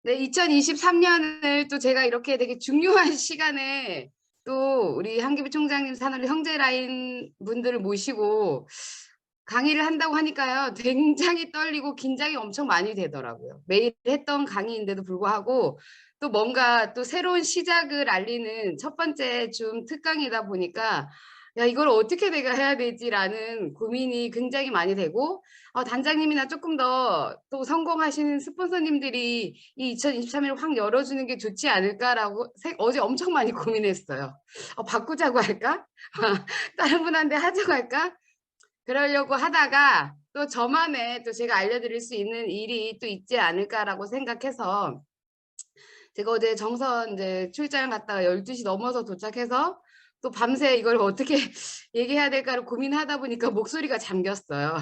네, 2023년을 또 제가 이렇게 되게 중요한 시간에 또 우리 한기부 총장님 산하로 형제 라인 분들을 모시고 강의를 한다고 하니까요. 굉장히 떨리고 긴장이 엄청 많이 되더라고요. 매일 했던 강의인데도 불구하고 또 뭔가 또 새로운 시작을 알리는 첫 번째 줌 특강이다 보니까 야, 이걸 어떻게 내가 해야 되지라는 고민이 굉장히 많이 되고 단장님이나 조금 더 또 성공하시는 스폰서님들이 이 2023을 확 열어주는 게 좋지 않을까라고 어제 엄청 많이 고민했어요. 바꾸자고 할까? 다른 분한테 하자고 할까? 그러려고 하다가 또 저만의 또 제가 알려드릴 수 있는 일이 또 있지 않을까라고 생각해서 제가 어제 정선 이제 출장 갔다가 12시 넘어서 도착해서 또 밤새 이걸 어떻게 얘기해야 될까를 고민하다 보니까 목소리가 잠겼어요.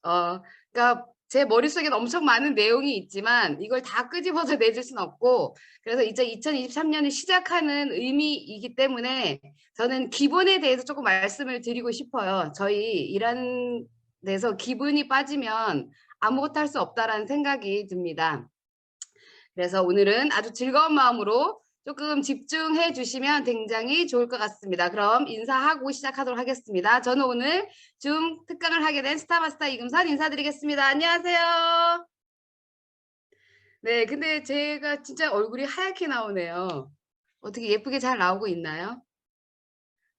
그러니까 제 머릿속에는 엄청 많은 내용이 있지만 이걸 다 끄집어서 내줄 수는 없고 그래서 이제 2023년을 시작하는 의미이기 때문에 저는 기분에 대해서 조금 말씀을 드리고 싶어요. 저희 일하는 데서 기분이 빠지면 아무것도 할 수 없다라는 생각이 듭니다. 그래서 오늘은 아주 즐거운 마음으로 조금 집중해 주시면 굉장히 좋을 것 같습니다. 그럼 인사하고 시작하도록 하겠습니다. 저는 오늘 줌 특강을 하게 된 스타마스터 이금선 인사드리겠습니다. 안녕하세요. 네, 근데 제가 진짜 얼굴이 하얗게 나오네요. 어떻게 예쁘게 잘 나오고 있나요?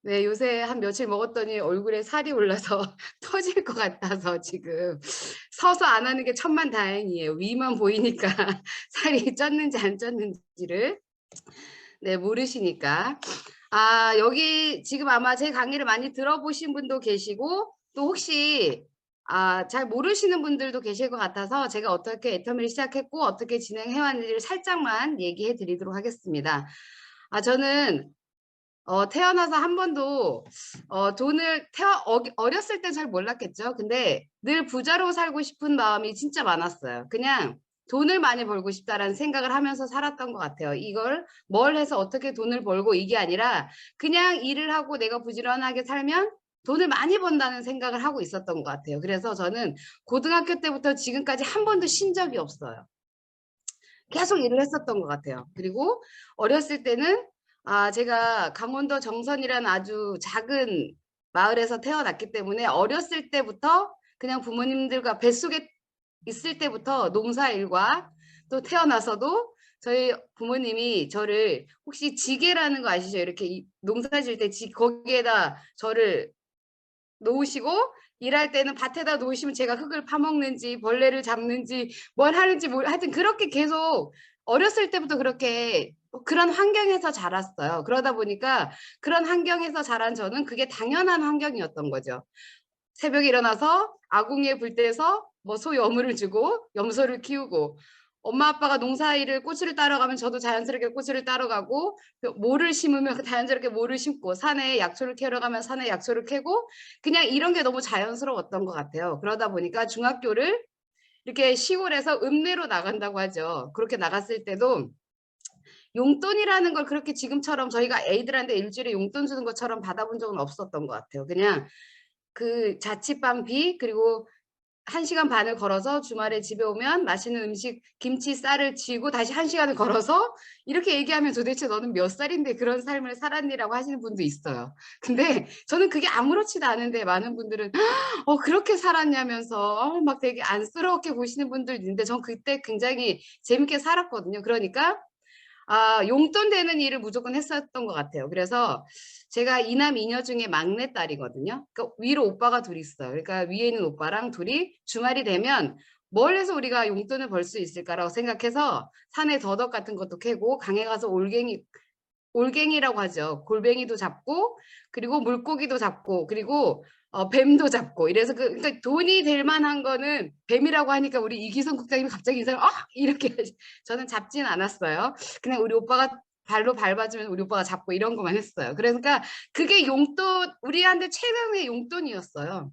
네, 요새 한 며칠 먹었더니 얼굴에 살이 올라서 터질 것 같아서 지금 서서 안 하는 게 천만다행이에요. 위만 보이니까 살이 쪘는지 안 쪘는지를 네, 모르시니까. 여기 지금 아마 제 강의를 많이 들어보신 분도 계시고 또 혹시 잘 모르시는 분들도 계실 것 같아서 제가 어떻게 애터미를 시작했고 어떻게 진행해 왔는지를 살짝만 얘기해 드리도록 하겠습니다. 저는 태어나서 한 번도 돈을 어렸을 때 잘 몰랐겠죠. 근데 늘 부자로 살고 싶은 마음이 진짜 많았어요. 그냥 돈을 많이 벌고 싶다라는 생각을 하면서 살았던 것 같아요. 이걸 뭘 해서 어떻게 돈을 벌고 이게 아니라 그냥 일을 하고 내가 부지런하게 살면 돈을 많이 번다는 생각을 하고 있었던 것 같아요. 그래서 저는 고등학교 때부터 지금까지 한 번도 쉰 적이 없어요. 계속 일을 했었던 것 같아요. 그리고 어렸을 때는 제가 강원도 정선이라는 아주 작은 마을에서 태어났기 때문에 어렸을 때부터 그냥 부모님들과 뱃속에 있을 때부터 농사일과 또 태어나서도 저희 부모님이 저를 혹시 지게라는 거 아시죠? 이렇게 농사 질 때 거기에다 저를 놓으시고 일할 때는 밭에다 놓으시면 제가 흙을 파먹는지 벌레를 잡는지 뭘 하는지 하여튼 그렇게 계속 어렸을 때부터 그렇게 그런 환경에서 자랐어요. 그러다 보니까 그런 환경에서 자란 저는 그게 당연한 환경이었던 거죠. 새벽에 일어나서 아궁이에 불 때서 뭐 소 여물을 주고 염소를 키우고 엄마 아빠가 농사일을 꼬치를 따러 가면 저도 자연스럽게 꼬치를 따러 가고 모를 심으면 자연스럽게 모를 심고 산에 약초를 캐러 가면 산에 약초를 캐고 그냥 이런 게 너무 자연스러웠던 것 같아요. 그러다 보니까 중학교를 이렇게 시골에서 읍내로 나간다고 하죠. 그렇게 나갔을 때도 용돈이라는 걸 그렇게 지금처럼 저희가 애들한테 일주일에 용돈 주는 것처럼 받아본 적은 없었던 것 같아요. 그냥 그 자취방비 그리고 1시간 반을 걸어서 주말에 집에 오면 맛있는 음식 김치 쌀을 쥐고 다시 1시간을 걸어서 이렇게 얘기하면 도대체 너는 몇 살인데 그런 삶을 살았니라고 하시는 분도 있어요. 근데 저는 그게 아무렇지도 않은데 많은 분들은 그렇게 살았냐면서 막 되게 안쓰럽게 보시는 분들 있는데 전 그때 굉장히 재밌게 살았거든요. 그러니까 용돈 되는 일을 무조건 했었던 것 같아요. 그래서 제가 이남 이녀 중에 막내딸이거든요. 그러니까 위로 오빠가 둘 있어요. 그러니까 위에 있는 오빠랑 둘이 주말이 되면 뭘 해서 우리가 용돈을 벌 수 있을까라고 생각해서 산에 더덕 같은 것도 캐고 강에 가서 올갱이라고 하죠. 골뱅이도 잡고 그리고 물고기도 잡고 그리고 뱀도 잡고 이래서 그러니까 돈이 될 만한 거는 뱀이라고 하니까 우리 이기성 국장님이 갑자기 인사를 이렇게 저는 잡지는 않았어요. 그냥 우리 오빠가 발로 밟아주면 우리 오빠가 잡고 이런 것만 했어요. 그러니까 그게 용돈 우리한테 최대의 용돈이었어요.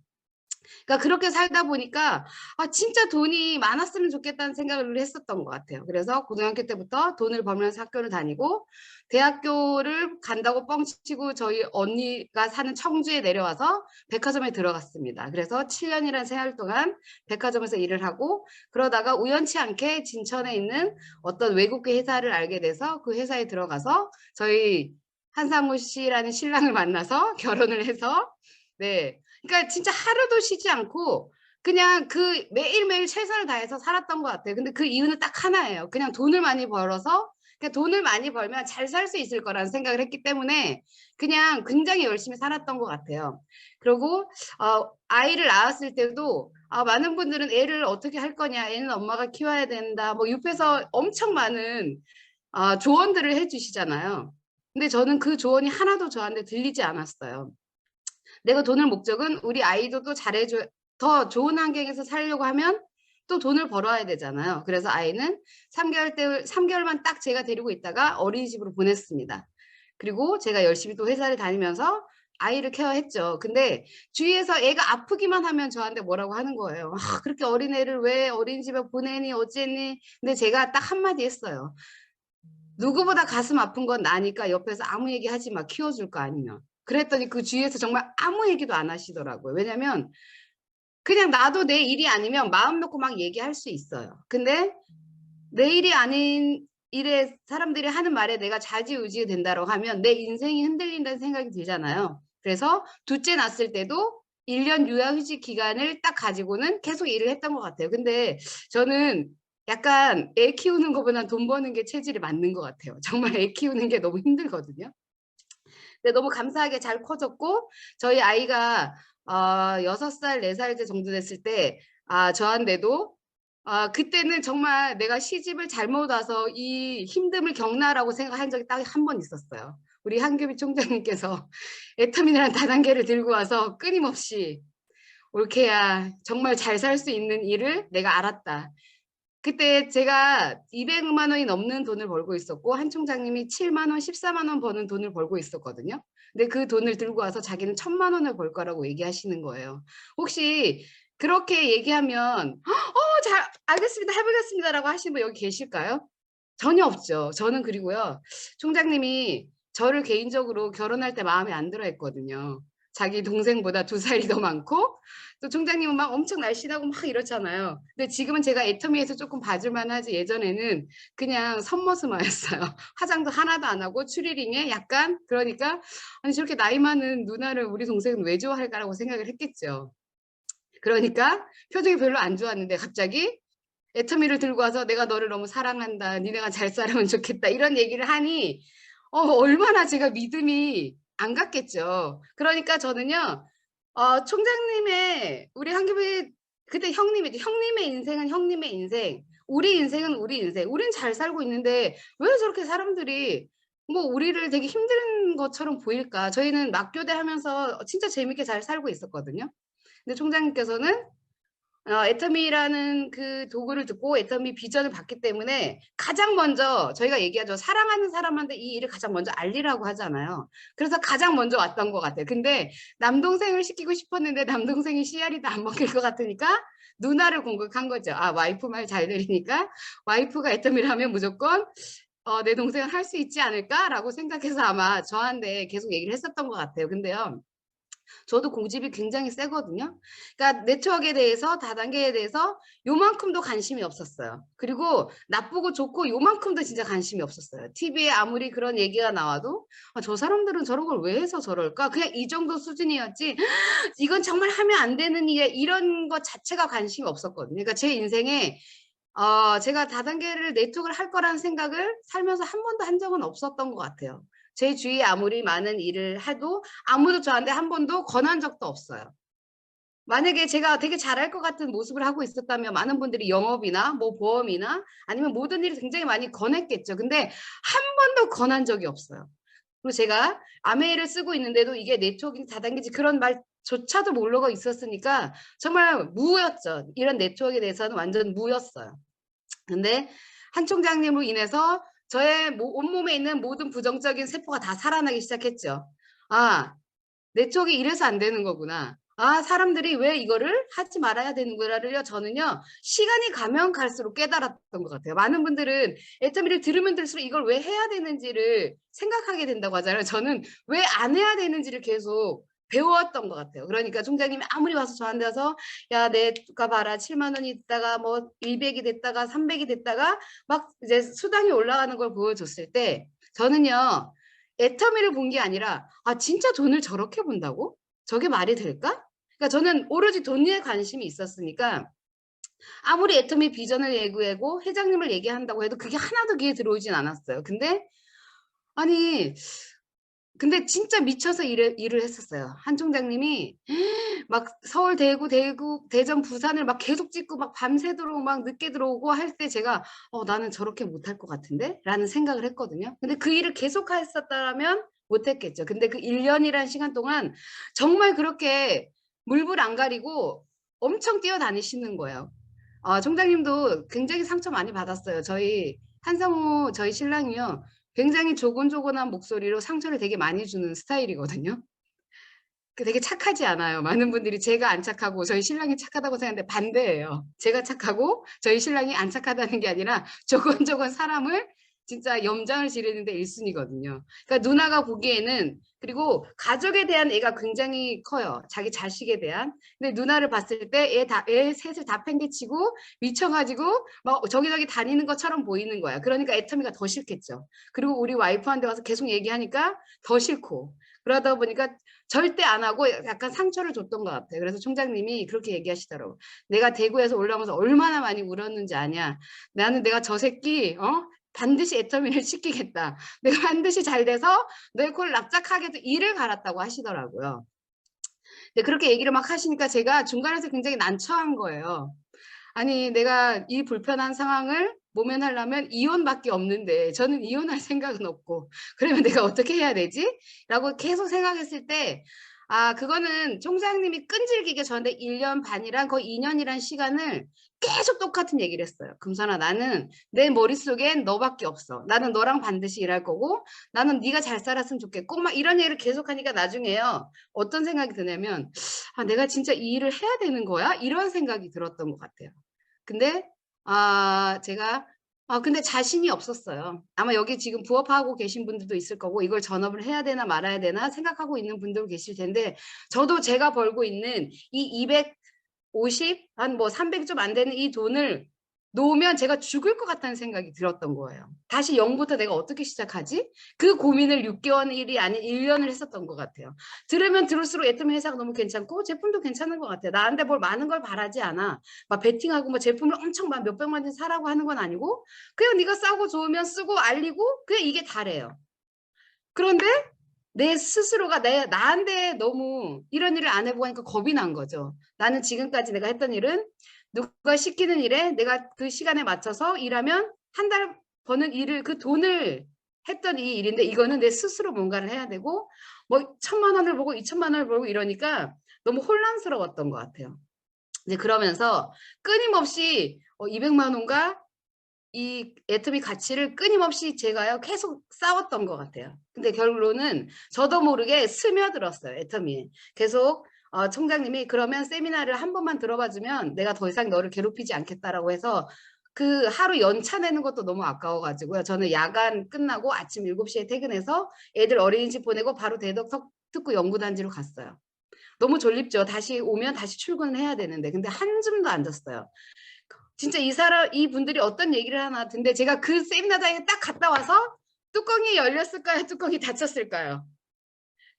그러니까 그렇게 살다 보니까 아 진짜 돈이 많았으면 좋겠다는 생각을 했었던 것 같아요. 그래서 고등학교 때부터 돈을 벌면서 학교를 다니고 대학교를 간다고 뻥치고 저희 언니가 사는 청주에 내려와서 백화점에 들어갔습니다. 그래서 7년이라는 생활 동안 백화점에서 일을 하고 그러다가 우연치 않게 진천에 있는 어떤 외국계 회사를 알게 돼서 그 회사에 들어가서 저희 한상우 씨라는 신랑을 만나서 결혼을 해서 네. 그러니까 진짜 하루도 쉬지 않고 그냥 그 매일매일 최선을 다해서 살았던 것 같아요. 근데 그 이유는 딱 하나예요. 그냥 돈을 많이 벌어서 그냥 돈을 많이 벌면 잘 살 수 있을 거라는 생각을 했기 때문에 그냥 굉장히 열심히 살았던 것 같아요. 그리고 아이를 낳았을 때도 많은 분들은 애를 어떻게 할 거냐, 애는 엄마가 키워야 된다, 뭐 옆에서 엄청 많은 조언들을 해주시잖아요. 근데 저는 그 조언이 하나도 저한테 들리지 않았어요. 내가 돈을 목적은 우리 아이도 또 잘해줘 더 좋은 환경에서 살려고 하면 또 돈을 벌어야 되잖아요. 그래서 아이는 3개월만 딱 제가 데리고 있다가 어린이집으로 보냈습니다. 그리고 제가 열심히 또 회사를 다니면서 아이를 케어했죠. 근데 주위에서 애가 아프기만 하면 저한테 뭐라고 하는 거예요. 그렇게 어린애를 왜 어린이집에 보내니 어쨌니. 근데 제가 딱 한마디 했어요. 누구보다 가슴 아픈 건 나니까 옆에서 아무 얘기 하지 마. 키워줄 거 아니면. 그랬더니 그 주위에서 정말 아무 얘기도 안 하시더라고요. 왜냐면 그냥 나도 내 일이 아니면 마음 놓고 막 얘기할 수 있어요. 근데 내 일이 아닌 일에 사람들이 하는 말에 내가 좌지우지 된다고 하면 내 인생이 흔들린다는 생각이 들잖아요. 그래서 둘째 낳았을 때도 1년 육아휴직 기간을 딱 가지고는 계속 일을 했던 것 같아요. 근데 저는 약간 애 키우는 것보다 돈 버는 게 체질이 맞는 것 같아요. 정말 애 키우는 게 너무 힘들거든요. 근데 너무 감사하게 잘 커졌고 저희 아이가 6살, 4살 정도 됐을 때 저한테도 그때는 정말 내가 시집을 잘못 와서 이 힘듦을 겪나라고 생각한 적이 딱 한 번 있었어요. 우리 한규미 총장님께서 애터미널한 다단계를 들고 와서 끊임없이 올케야 정말 잘 살 수 있는 일을 내가 알았다. 그때 제가 200만 원이 넘는 돈을 벌고 있었고 한 총장님이 7만 원, 14만 원 버는 돈을 벌고 있었거든요. 근데 그 돈을 들고 와서 자기는 1,000만 원을 벌 거라고 얘기하시는 거예요. 혹시 그렇게 얘기하면 잘 알겠습니다. 해보겠습니다라고 하시는 분 여기 계실까요? 전혀 없죠. 저는 그리고요. 총장님이 저를 개인적으로 결혼할 때 마음에 안 들어 했거든요. 자기 동생보다 2살이 더 많고 또 총장님은 막 엄청 날씬하고 막 이렇잖아요. 근데 지금은 제가 애터미에서 조금 봐줄만 하지 예전에는 그냥 선머스마였어요. 화장도 하나도 안 하고 추리링에 약간 그러니까 아니 저렇게 나이 많은 누나를 우리 동생은 왜 좋아할까라고 생각을 했겠죠. 그러니까 표정이 별로 안 좋았는데 갑자기 애터미를 들고 와서 내가 너를 너무 사랑한다. 니네가 잘 살면 좋겠다. 이런 얘기를 하니 얼마나 제가 믿음이 안 갔겠죠. 그러니까 저는요. 총장님의 우리 한규빈 그때 형님이죠. 형님의 인생은 형님의 인생. 우리 인생은 우리 인생. 우린 잘 살고 있는데 왜 저렇게 사람들이 뭐 우리를 되게 힘든 것처럼 보일까? 저희는 막교대 하면서 진짜 재밌게 잘 살고 있었거든요. 근데 총장님께서는 애터미라는 그 도구를 듣고 애터미 비전을 봤기 때문에 가장 먼저 저희가 얘기하죠. 사랑하는 사람한테 이 일을 가장 먼저 알리라고 하잖아요. 그래서 가장 먼저 왔던 것 같아요. 근데 남동생을 시키고 싶었는데 남동생이 씨알이도 안 먹힐 것 같으니까 누나를 공격한 거죠. 와이프 말 잘 들으니까 와이프가 애터미를 하면 무조건 내 동생은 할 수 있지 않을까라고 생각해서 아마 저한테 계속 얘기를 했었던 것 같아요. 근데요. 저도 고집이 굉장히 세거든요. 그러니까 네트워크에 대해서 다단계에 대해서 요만큼도 관심이 없었어요. 그리고 나쁘고 좋고 요만큼도 진짜 관심이 없었어요. TV에 아무리 그런 얘기가 나와도 저 사람들은 저런 걸 왜 해서 저럴까? 그냥 이 정도 수준이었지 이건 정말 하면 안 되는 일 이런 것 자체가 관심이 없었거든요. 그러니까 제 인생에 제가 다단계를 네트워크를 할 거라는 생각을 살면서 한 번도 한 적은 없었던 것 같아요. 제 주위에 아무리 많은 일을 해도 아무도 저한테 한 번도 권한 적도 없어요. 만약에 제가 되게 잘할 것 같은 모습을 하고 있었다면 많은 분들이 영업이나 뭐 보험이나 아니면 모든 일을 굉장히 많이 권했겠죠. 근데 한 번도 권한 적이 없어요. 그리고 제가 아메이를 쓰고 있는데도 이게 네트워킹 다단계지 그런 말조차도 모르고 있었으니까 정말 무였죠. 이런 네트워크에 대해서는 완전 무였어요. 근데 한 총장님으로 인해서 저의 온몸에 있는 모든 부정적인 세포가 다 살아나기 시작했죠. 네트워크가 이래서 안 되는 거구나. 아, 사람들이 왜 이거를 하지 말아야 되는구나를요, 저는요, 시간이 가면 갈수록 깨달았던 것 같아요. 많은 분들은 애터미를 들으면 들을수록 이걸 왜 해야 되는지를 생각하게 된다고 하잖아요. 저는 왜 안 해야 되는지를 계속 배웠던 것 같아요. 그러니까 총장님이 아무리 와서 저한테 와서, 야, 내가 봐라, 7만 원이 있다가 뭐 200이 됐다가 300이 됐다가 막 이제 수당이 올라가는 걸 보여줬을 때, 저는요, 애터미를 본 게 아니라, 아, 진짜 돈을 저렇게 본다고? 저게 말이 될까? 그러니까 저는 오로지 돈에 관심이 있었으니까 아무리 애터미 비전을 얘기하고 회장님을 얘기한다고 해도 그게 하나도 귀에 들어오진 않았어요. 아니 근데 진짜 미쳐서 일을 했었어요. 한 총장님이 막 서울, 대구, 대전, 부산을 막 계속 찍고 막 밤새도록 막 늦게 들어오고 할 때 제가 나는 저렇게 못할 것 같은데? 라는 생각을 했거든요. 근데 그 일을 계속 했었다면 못했겠죠. 근데 그 1년이라는 시간 동안 정말 그렇게 물불 안 가리고 엄청 뛰어다니시는 거예요. 총장님도 굉장히 상처 많이 받았어요. 한성우 저희 신랑이요. 굉장히 조곤조곤한 목소리로 상처를 되게 많이 주는 스타일이거든요. 되게 착하지 않아요. 많은 분들이 제가 안 착하고 저희 신랑이 착하다고 생각하는데 반대예요. 제가 착하고 저희 신랑이 안 착하다는 게 아니라 조곤조곤 사람을 진짜 염장을 지르는데 1순위거든요. 그러니까 누나가 보기에는 그리고 가족에 대한 애가 굉장히 커요. 자기 자식에 대한. 근데 누나를 봤을 때 애 셋을 다 팽개치고 미쳐가지고 막 저기저기 다니는 것처럼 보이는 거야. 그러니까 애터미가 더 싫겠죠. 그리고 우리 와이프한테 와서 계속 얘기하니까 더 싫고. 그러다 보니까 절대 안 하고 약간 상처를 줬던 것 같아요. 그래서 총장님이 그렇게 얘기하시더라고요. 내가 대구에서 올라오면서 얼마나 많이 울었는지 아냐. 내가 저 새끼 반드시 애터미를 시키겠다. 내가 반드시 잘 돼서 내 콜 납작하게 해서 이를 갈았다고 하시더라고요. 근데 그렇게 얘기를 막 하시니까 제가 중간에서 굉장히 난처한 거예요. 아니 내가 이 불편한 상황을 모면하려면 이혼밖에 없는데 저는 이혼할 생각은 없고 그러면 내가 어떻게 해야 되지? 라고 계속 생각했을 때 그거는 총장님이 끈질기게 저한테 1년 반이랑 거의 2년이란 시간을 계속 똑같은 얘기를 했어요. 금선아 나는 내 머릿속엔 너밖에 없어. 나는 너랑 반드시 일할 거고 나는 네가 잘 살았으면 좋겠고 막 이런 얘기를 계속하니까 나중에요. 어떤 생각이 드냐면 내가 진짜 이 일을 해야 되는 거야? 이런 생각이 들었던 것 같아요. 근데 제가 근데 자신이 없었어요. 아마 여기 지금 부업하고 계신 분들도 있을 거고 이걸 전업을 해야 되나 말아야 되나 생각하고 있는 분도 계실 텐데 저도 제가 벌고 있는 이 250, 한 뭐 300 좀 안 되는 이 돈을 놓으면 제가 죽을 것 같다는 생각이 들었던 거예요. 다시 0부터 내가 어떻게 시작하지? 그 고민을 6개월이 아닌 1년을 했었던 것 같아요. 들으면 들을수록 애터미 회사가 너무 괜찮고 제품도 괜찮은 것 같아요. 나한테 뭘 많은 걸 바라지 않아. 막 베팅하고 뭐 제품을 엄청 막 몇백만 원 사라고 하는 건 아니고 그냥 네가 싸고 좋으면 쓰고 알리고 그냥 이게 다래요. 그런데 내 스스로가 나한테 너무 이런 일을 안 해보고 하니까 겁이 난 거죠. 나는 지금까지 내가 했던 일은 누가 시키는 일에 내가 그 시간에 맞춰서 일하면 한 달 버는 일을 그 돈을 했던 이 일인데 이거는 내 스스로 뭔가를 해야 되고 뭐 1,000만 원을 보고 2,000만 원을 보고 이러니까 너무 혼란스러웠던 것 같아요. 이제 그러면서 끊임없이 200만 원과 이 애터미 가치를 끊임없이 제가요 계속 싸웠던 것 같아요. 근데 결론은 저도 모르게 스며들었어요. 애터미에. 계속 총장님이 그러면 세미나를 한 번만 들어봐 주면 내가 더 이상 너를 괴롭히지 않겠다라고 해서 그 하루 연차 내는 것도 너무 아까워가지고요. 저는 야간 끝나고 아침 7시에 퇴근해서 애들 어린이집 보내고 바로 대덕 특구 연구단지로 갔어요. 너무 졸립죠. 다시 오면 다시 출근을 해야 되는데 근데 한줌도 안 잤어요. 진짜 이 분들이 어떤 얘기를 하나 근데 제가 그 세미나장에 딱 갔다 와서 뚜껑이 열렸을까요? 뚜껑이 닫혔을까요?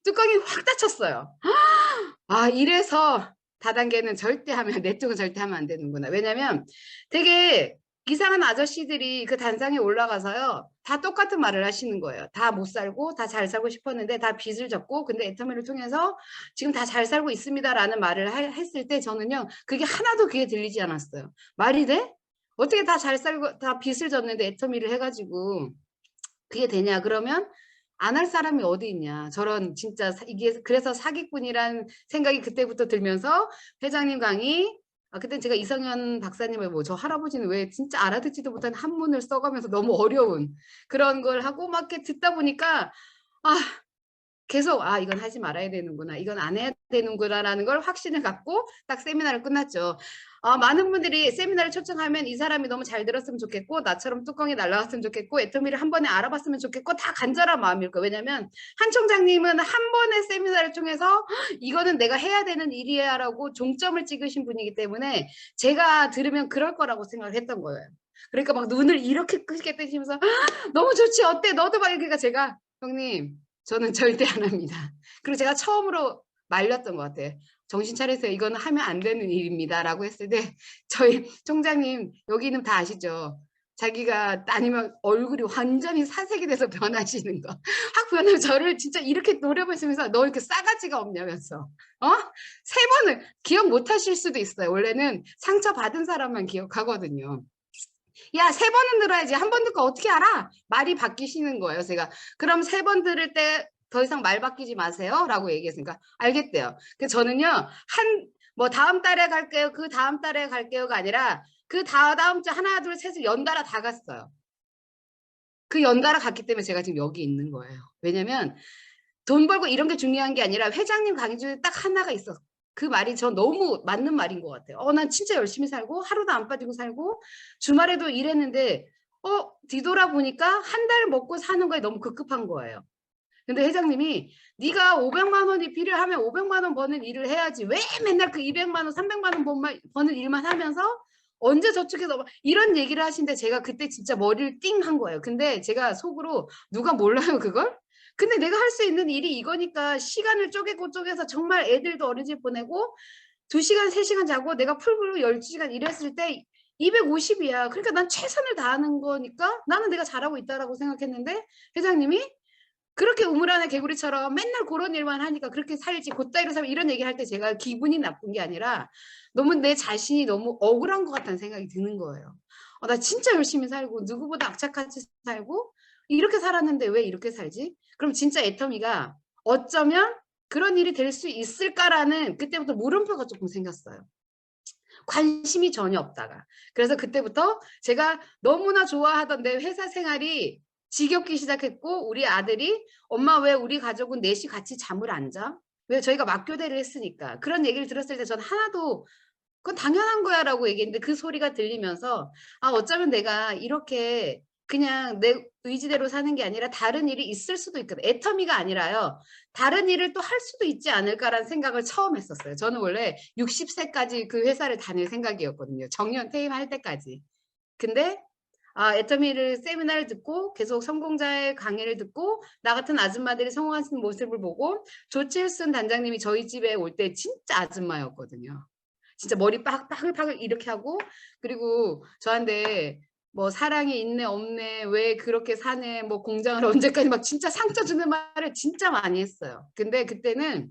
뚜껑이 확 닫혔어요. 이래서 다단계는 절대 하면 내 쪽은 절대 하면 안 되는구나. 왜냐면 되게 이상한 아저씨들이 그 단상에 올라가서요. 다 똑같은 말을 하시는 거예요. 다 못 살고 다 잘 살고 싶었는데 다 빚을 졌고 근데 애터미를 통해서 지금 다 잘 살고 있습니다라는 말을 했을 때 저는요. 그게 하나도 귀에 들리지 않았어요. 말이 돼? 어떻게 다 잘 살고 다 빚을 졌는데 애터미를 해가지고 그게 되냐 그러면 안 할 사람이 어디 있냐 저런 진짜 이게 그래서 사기꾼이란 생각이 그때부터 들면서 회장님 강의 그때 제가 이성현 박사님을 뭐 저 할아버지는 왜 진짜 알아듣지도 못한 한문을 써가면서 너무 어려운 그런 걸 하고 막 이렇게 듣다 보니까 아 계속 아 이건 하지 말아야 되는구나. 이건 안 해야 되는구나라는 걸 확신을 갖고 딱 세미나를 끝났죠. 많은 분들이 세미나를 초청하면 이 사람이 너무 잘 들었으면 좋겠고 나처럼 뚜껑이 날라갔으면 좋겠고 애터미를 한 번에 알아봤으면 좋겠고 다 간절한 마음일 거예요. 왜냐하면 한 총장님은 한 번의 세미나를 통해서 이거는 내가 해야 되는 일이야 라고 종점을 찍으신 분이기 때문에 제가 들으면 그럴 거라고 생각을 했던 거예요. 그러니까 막 눈을 이렇게 크게 뜨시면서 너무 좋지 어때 너도 막 그러니까 제가 형님 저는 절대 안 합니다. 그리고 제가 처음으로 말렸던 것 같아요. 정신 차리세요. 이거는 하면 안 되는 일입니다. 라고 했을 때 저희 총장님 여기는 다 아시죠? 자기가 아니면 얼굴이 완전히 사색이 돼서 변하시는 거. 확 변하면 저를 진짜 이렇게 노려보시면서 너 이렇게 싸가지가 없냐면서 세 번을 기억 못 하실 수도 있어요. 원래는 상처받은 사람만 기억하거든요. 야, 세 번은 들어야지. 한 번 듣고 어떻게 알아? 말이 바뀌시는 거예요. 제가 그럼 세 번 들을 때 더 이상 말 바뀌지 마세요. 라고 얘기했으니까 알겠대요. 그래서 저는요. 뭐 다음 달에 갈게요. 그 다음 달에 갈게요가 아니라 그 다음 주 하나 둘 셋을 연달아 다 갔어요. 그 연달아 갔기 때문에 제가 지금 여기 있는 거예요. 왜냐면 돈 벌고 이런 게 중요한 게 아니라 회장님 강의 중에 딱 하나가 있어. 그 말이 전 너무 맞는 말인 것 같아요. 난 진짜 열심히 살고 하루도 안 빠지고 살고 주말에도 일했는데 뒤돌아보니까 한 달 먹고 사는 거에 너무 급급한 거예요. 근데 회장님이 네가 500만 원이 필요하면 500만 원 버는 일을 해야지 왜 맨날 그 200만 원 300만 원 버는 일만 하면서 언제 저축해서 이런 얘기를 하신데 제가 그때 진짜 머리를 띵 한 거예요. 근데 제가 속으로 누가 몰라요 그걸? 근데 내가 할 수 있는 일이 이거니까 시간을 쪼개서 정말 애들도 어린이집 보내고 2시간 3시간 자고 내가 풀브로 12시간 일했을 때 250이야. 그러니까 난 최선을 다하는 거니까 나는 내가 잘하고 있다라고 생각했는데 회장님이 그렇게 우물 안에 개구리처럼 맨날 그런 일만 하니까 그렇게 살지 곧다이로 살면 이런 얘기할 때 제가 기분이 나쁜 게 아니라 너무 내 자신이 너무 억울한 것 같다는 생각이 드는 거예요. 나 진짜 열심히 살고 누구보다 악착같이 살고 이렇게 살았는데 왜 이렇게 살지? 그럼 진짜 애터미가 어쩌면 그런 일이 될 수 있을까라는 그때부터 물음표가 조금 생겼어요. 관심이 전혀 없다가. 그래서 그때부터 제가 너무나 좋아하던 내 회사 생활이 지겹기 시작했고 우리 아들이 엄마 왜 우리 가족은 4시 같이 잠을 안 자? 왜 저희가 맞교대를 했으니까. 그런 얘기를 들었을 때 전 하나도 그건 당연한 거야 라고 얘기했는데 그 소리가 들리면서 어쩌면 내가 이렇게 그냥 내 의지대로 사는 게 아니라 다른 일이 있을 수도 있거든. 애터미가 아니라요. 다른 일을 또 할 수도 있지 않을까라는 생각을 처음 했었어요. 저는 원래 60세까지 그 회사를 다닐 생각이었거든요. 정년 퇴임할 때까지. 근데 애터미를 세미나를 듣고 계속 성공자의 강의를 듣고 나 같은 아줌마들이 성공하는 모습을 보고 조칠순 단장님이 저희 집에 올 때 진짜 아줌마였거든요. 진짜 머리 빠글빠글 이렇게 하고 그리고 저한테 뭐 사랑이 있네 없네 왜 그렇게 사네 뭐 공장을 언제까지 막 진짜 상처 주는 말을 진짜 많이 했어요. 근데 그때는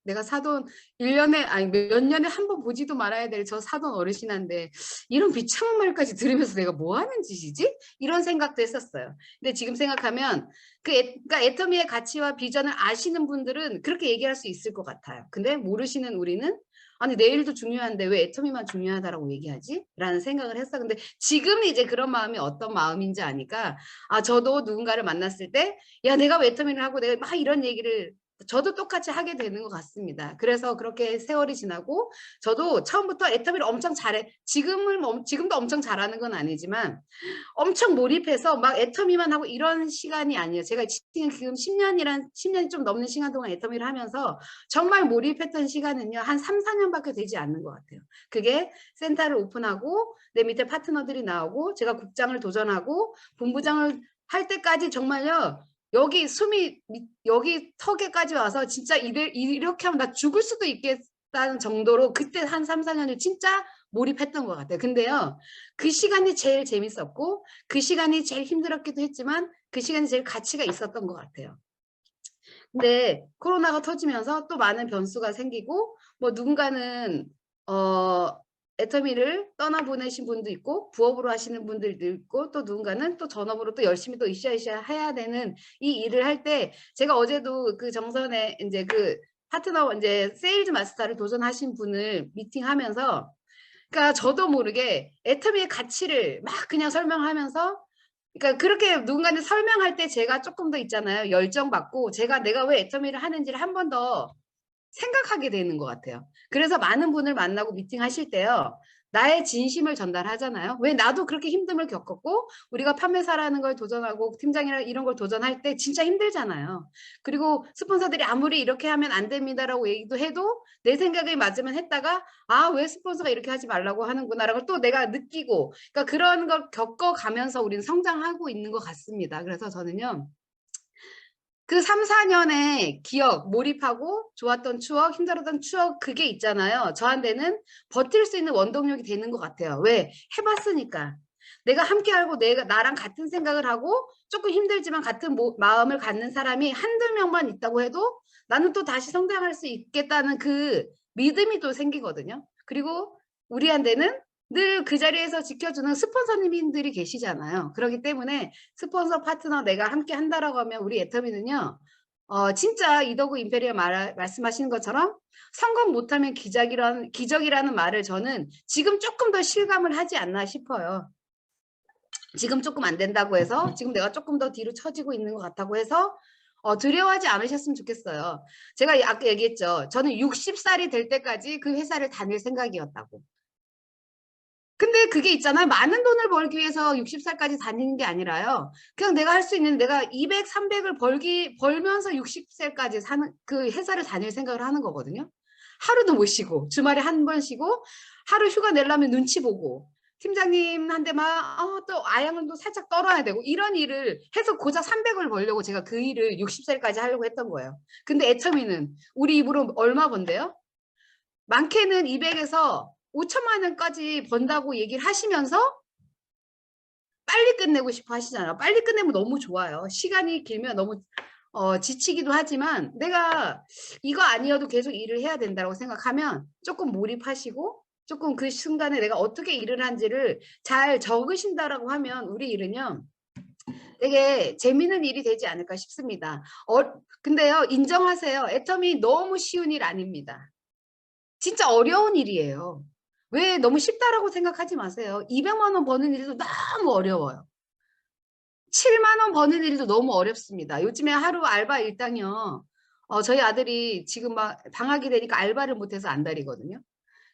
내가 사돈 1년에 아니 몇 년에 한 번 보지도 말아야 될 저 사돈 어르신한테 이런 비참한 말까지 들으면서 내가 뭐 하는 짓이지? 이런 생각도 했었어요. 근데 지금 생각하면 그러니까 애터미의 가치와 비전을 아시는 분들은 그렇게 얘기할 수 있을 것 같아요. 근데 모르시는 우리는 아니 내일도 중요한데 왜 애터미만 중요하다라고 얘기하지? 라는 생각을 했어. 근데 지금 이제 그런 마음이 어떤 마음인지 아니까 저도 누군가를 만났을 때 야 내가 왜 애터미를 하고 내가 막 이런 얘기를 저도 똑같이 하게 되는 것 같습니다. 그래서 그렇게 세월이 지나고 저도 처음부터 애터미를 엄청 잘해 지금도 엄청 잘하는 건 아니지만 엄청 몰입해서 막 애터미만 하고 이런 시간이 아니에요. 제가 지금 10년이 좀 넘는 시간 동안 애터미를 하면서 정말 몰입했던 시간은요. 한 3, 4년밖에 되지 않는 것 같아요. 그게 센터를 오픈하고 내 밑에 파트너들이 나오고 제가 국장을 도전하고 본부장을 할 때까지 정말요. 여기 턱에까지 와서 진짜 이렇게 하면 나 죽을 수도 있겠다는 정도로 그때 한 3, 4년을 진짜 몰입했던 것 같아요. 근데요. 그 시간이 제일 재밌었고 그 시간이 제일 힘들었기도 했지만 그 시간이 제일 가치가 있었던 것 같아요. 근데 코로나가 터지면서 또 많은 변수가 생기고 뭐 누군가는 애터미를 떠나보내신 분도 있고 부업으로 하시는 분들도 있고 또 누군가는 또 전업으로 또 열심히 또 으쌰으쌰 해야 되는 이 일을 할 때 제가 어제도 그 정선에 이제 그 파트너 이제 세일즈 마스터를 도전하신 분을 미팅하면서 그러니까 저도 모르게 애터미의 가치를 막 그냥 설명하면서 그러니까 그렇게 누군가한테 설명할 때 제가 조금 더 있잖아요. 열정받고 내가 왜 애터미를 하는지를 한 번 더 생각하게 되는 것 같아요. 그래서 많은 분을 만나고 미팅 하실 때요. 나의 진심을 전달하잖아요. 왜 나도 그렇게 힘듦을 겪었고 우리가 판매사라는 걸 도전하고 팀장이라 이런 걸 도전할 때 진짜 힘들잖아요. 그리고 스폰서들이 아무리 이렇게 하면 안 됩니다라고 얘기도 해도 내 생각에 맞으면 했다가 아, 왜 스폰서가 이렇게 하지 말라고 하는구나라고 또 내가 느끼고 그러니까 그런 걸 겪어가면서 우리는 성장하고 있는 것 같습니다. 그래서 저는요. 그 3, 4년의 기억, 몰입하고 좋았던 추억, 힘들었던 추억 그게 있잖아요. 저한테는 버틸 수 있는 원동력이 되는 것 같아요. 왜? 해봤으니까. 내가 함께 알고 내가 나랑 같은 생각을 하고 조금 힘들지만 같은 마음을 갖는 사람이 한두 명만 있다고 해도 나는 또 다시 성장할 수 있겠다는 그 믿음이 또 생기거든요. 그리고 우리한테는 늘 그 자리에서 지켜주는 스폰서님들이 계시잖아요. 그렇기 때문에 스폰서 파트너 내가 함께 한다라고 하면 우리 애터미는요. 진짜 이더구 임페리얼 말씀하시는 것처럼 성공 못하면 기적이라는 말을 저는 지금 조금 더 실감을 하지 않나 싶어요. 지금 조금 안 된다고 해서 지금 내가 조금 더 뒤로 처지고 있는 것 같다고 해서 두려워하지 않으셨으면 좋겠어요. 제가 아까 얘기했죠. 저는 60살이 될 때까지 그 회사를 다닐 생각이었다고. 근데 그게 있잖아요. 많은 돈을 벌기 위해서 60살까지 다니는 게 아니라요. 그냥 내가 할 수 있는 내가 200, 300을 벌면서 60살까지 사는 그 회사를 다닐 생각을 하는 거거든요. 하루도 못 쉬고 주말에 한 번 쉬고 하루 휴가 내려면 눈치 보고 팀장님한테 또 아양은 또 살짝 떨어야 되고 이런 일을 해서 고작 300을 벌려고 제가 그 일을 60살까지 하려고 했던 거예요. 근데 애터미는 우리 입으로 얼마 번대요? 많게는 200에서 5천만 원까지 번다고 얘기를 하시면서 빨리 끝내고 싶어 하시잖아요. 빨리 끝내면 너무 좋아요. 시간이 길면 너무 지치기도 하지만 내가 이거 아니어도 계속 일을 해야 된다고 생각하면 조금 몰입하시고 조금 그 순간에 내가 어떻게 일을 한지를 잘 적으신다라고 하면 우리 일은요. 되게 재미있는 일이 되지 않을까 싶습니다. 근데요. 인정하세요. 애터미 너무 쉬운 일 아닙니다. 진짜 어려운 일이에요. 왜 너무 쉽다라고 생각하지 마세요. 200만 원 버는 일도 너무 어려워요. 7만 원 버는 일도 너무 어렵습니다. 요즘에 하루 알바 일당이요. 저희 아들이 지금 막 방학이 되니까 알바를 못해서 안달이거든요.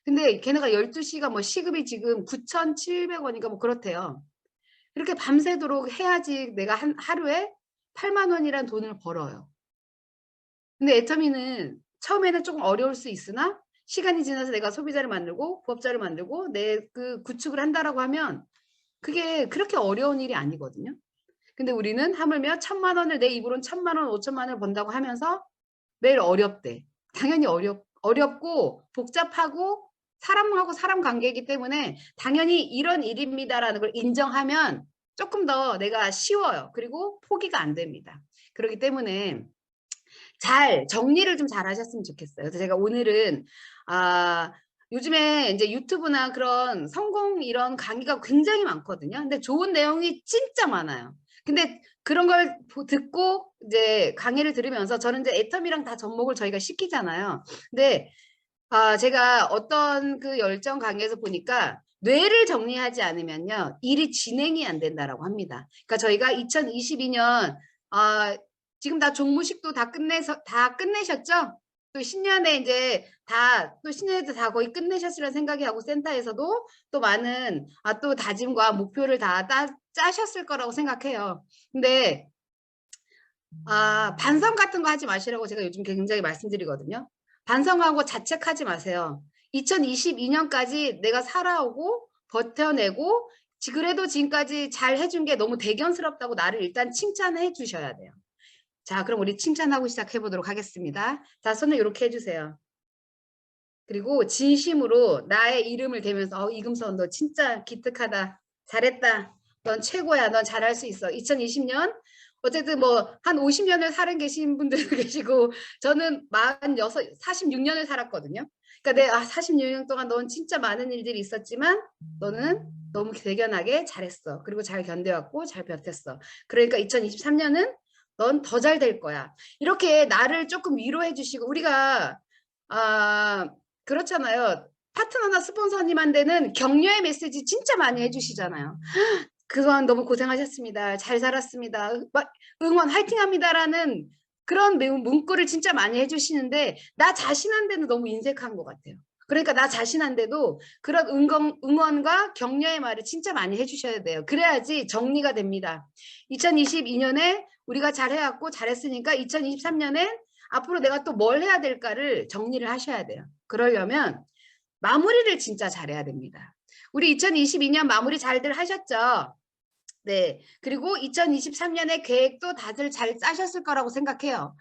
근데 걔네가 12시가 뭐 시급이 지금 9,700원인가 뭐 그렇대요. 이렇게 밤새도록 해야지 내가 하루에 8만 원이란 돈을 벌어요. 근데 애터미는 처음에는 조금 어려울 수 있으나 시간이 지나서 내가 소비자를 만들고 부업자를 만들고 내 그 구축을 한다라고 하면 그게 그렇게 어려운 일이 아니거든요. 근데 우리는 하물며 1,000만 원을 내 입으로는 1,000만 원, 5천만 원을 번다고 하면서 매일 어렵대. 당연히 어렵고 복잡하고 사람하고 사람 관계이기 때문에 당연히 이런 일입니다라는 걸 인정하면 조금 더 내가 쉬워요. 그리고 포기가 안 됩니다. 그렇기 때문에 잘 정리를 좀 잘 하셨으면 좋겠어요. 그래서 제가 오늘은 요즘에 이제 유튜브나 그런 성공 이런 강의가 굉장히 많거든요. 근데 좋은 내용이 진짜 많아요. 근데 그런 걸 듣고 이제 강의를 들으면서 저는 이제 애텀이랑 다 접목을 저희가 시키잖아요. 근데 제가 어떤 그 열정 강의에서 보니까 뇌를 정리하지 않으면요. 일이 진행이 안 된다라고 합니다. 그러니까 저희가 2022년 지금 다 종무식도 다 끝내셨죠? 또 신년에 이제 또 신년에도 다 거의 끝내셨으리라 생각이 하고 센터에서도 또 많은 또 다짐과 목표를 다 짜셨을 거라고 생각해요. 근데 반성 같은 거 하지 마시라고 제가 요즘 굉장히 말씀드리거든요. 반성하고 자책하지 마세요. 2022년까지 내가 살아오고 버텨내고 그래도 지금까지 잘 해준 게 너무 대견스럽다고 나를 일단 칭찬해 주셔야 돼요. 자, 그럼 우리 칭찬하고 시작해 보도록 하겠습니다. 자, 손을 이렇게 해주세요. 그리고 진심으로 나의 이름을 대면서 이금선 너 진짜 기특하다. 잘했다. 넌 최고야. 넌 잘할 수 있어. 2020년 어쨌든 뭐 한 50년을 살은 계신 분들도 계시고 저는 46년을 살았거든요. 그러니까 46년 동안 넌 진짜 많은 일들이 있었지만 너는 너무 대견하게 잘했어. 그리고 잘 견뎌왔고 잘 버텼어. 그러니까 2023년은 넌 더 잘 될 거야. 이렇게 나를 조금 위로해 주시고 우리가 그렇잖아요. 파트너나 스폰서님한테는 격려의 메시지 진짜 많이 해주시잖아요. 그동안 너무 고생하셨습니다. 잘 살았습니다. 막 응원 화이팅합니다라는 그런 문구를 진짜 많이 해주시는데 나 자신한테는 너무 인색한 것 같아요. 그러니까 나 자신한테도 그런 응원과 격려의 말을 진짜 많이 해주셔야 돼요. 그래야지 정리가 됩니다. 2022년에 우리가 잘해왔고 잘했으니까 2023년에 앞으로 내가 또 뭘 해야 될까를 정리를 하셔야 돼요. 그러려면 마무리를 진짜 잘해야 됩니다. 우리 2022년 마무리 잘들 하셨죠? 네. 그리고 2023년에 계획도 다들 잘 짜셨을 거라고 생각해요.